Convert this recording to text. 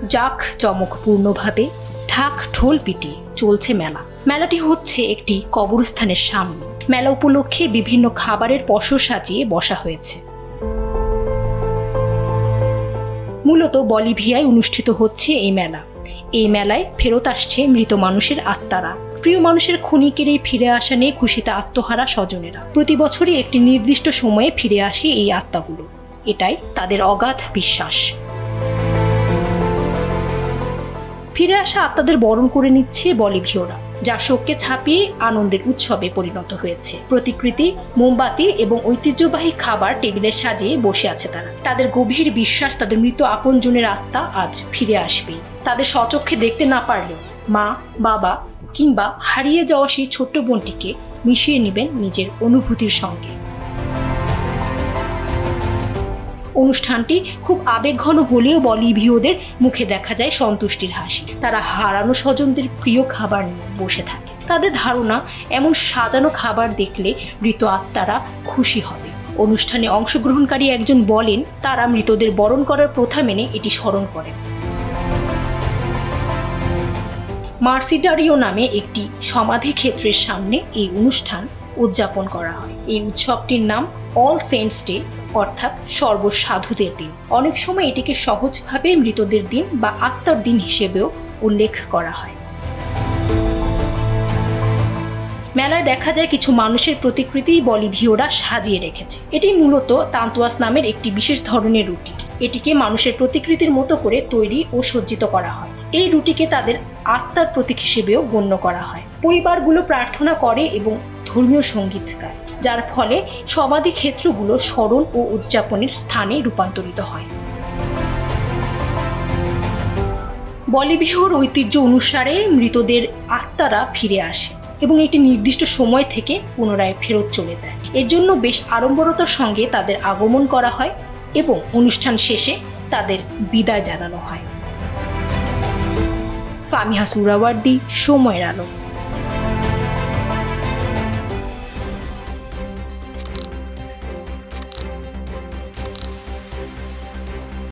জাঁকজমকপূর্ণভাবে ঢাক ঢোল পিটিয়ে চলছে মেলা। মেলাটি হচ্ছে একটি কবরস্থানের সামনে। মেলা উপলক্ষে বিভিন্ন খাবারের পসরা সাজিয়ে বসা হয়েছে। মূলত বলিভিয়ায় অনুষ্ঠিত হচ্ছে এই মেলা। এই মেলায় ফেরত আসছে মৃত মানুষের আত্মারা। প্রিয় মানুষের ক্ষণিকেরই ফিরে আসা নিয়ে খুশিতে আত্মহারা স্বজনেরা। প্রতি বছরই একটি নির্দিষ্ট সময়ে ফিরে আসে এই আত্মাগুলো, এটাই তাদের অগাধ বিশ্বাস। ফিরে আসা আত্মাদের বরণ করে নিচ্ছে বলিভিয়রা, যা শোককে ছাপিয়ে আনন্দের উৎসবে পরিণত হয়েছে। প্রতিকৃতি, মোমবাতি এবং ঐতিহ্যবাহী খাবার টেবিলে সাজিয়ে বসে আছে তারা। তাদের গভীর বিশ্বাস তাদের মৃত আপনজনের আত্মা আজ ফিরে আসবে। তাদের স্বচক্ষে দেখতে না পারলেও মা, বাবা কিংবা হারিয়ে যাওয়া সেই ছোট্ট বোনটিকে মিশিয়ে নেবেন নিজের অনুভূতির সঙ্গে। অনুষ্ঠানটি খুব আবেগঘন হলেও বলিভিয়দের মুখে দেখা যায় সন্তুষ্টির হাসি। তারা হারানো স্বজনদের প্রিয় খাবার নিয়ে বসে থাকে। তাদের ধারণা, এমন সাজানো খাবার দেখলে মৃত আত্মারা খুশি হবে। অনুষ্ঠানে অংশগ্রহণকারী একজন বলেন, তারা মৃতদের বরণ করার প্রথা মেনে এটি স্মরণ করেন। মার্সিডারিও নামে একটি সমাধি ক্ষেত্রের সামনে এই অনুষ্ঠান উদযাপন করা হয়। এই উৎসবটির নাম অল সেন্টস ডে, অর্থাৎ সর্বসাধুদের দিন। অনেক সময় এটিকে সহজভাবে মৃতদের দিন বা আত্মার দিন হিসেবেও উল্লেখ করা হয়। মেলায় দেখা যায় কিছু মানুষের প্রতিকৃতি বলিভিয়রা সাজিয়ে রেখেছে। এটি মূলত তান্তুয়াস নামের একটি বিশেষ ধরনের রুটি। এটিকে মানুষের প্রতিকৃতির মতো করে তৈরি ও সজ্জিত করা হয়। এই রুটিকে তাদের আত্মার প্রতীক হিসেবেও গণ্য করা হয়। পরিবারগুলো প্রার্থনা করে এবং ধর্মীয় সঙ্গীত গায়, যার ফলে সমাধি ক্ষেত্রগুলো স্মরণ ও উদযাপনের স্থানে রূপান্তরিত হয়। বলিভিয়র ঐতিহ্য অনুসারে মৃতদের আত্মারা ফিরে আসে এবং একটি নির্দিষ্ট সময় থেকে পুনরায় ফেরত চলে যায়। এর জন্য বেশ আড়ম্বরতার সঙ্গে তাদের আগমন করা হয় এবং অনুষ্ঠান শেষে তাদের বিদায় জানানো হয়। ফামিহা সুহরাওয়ার্দী, সময়ের আলো।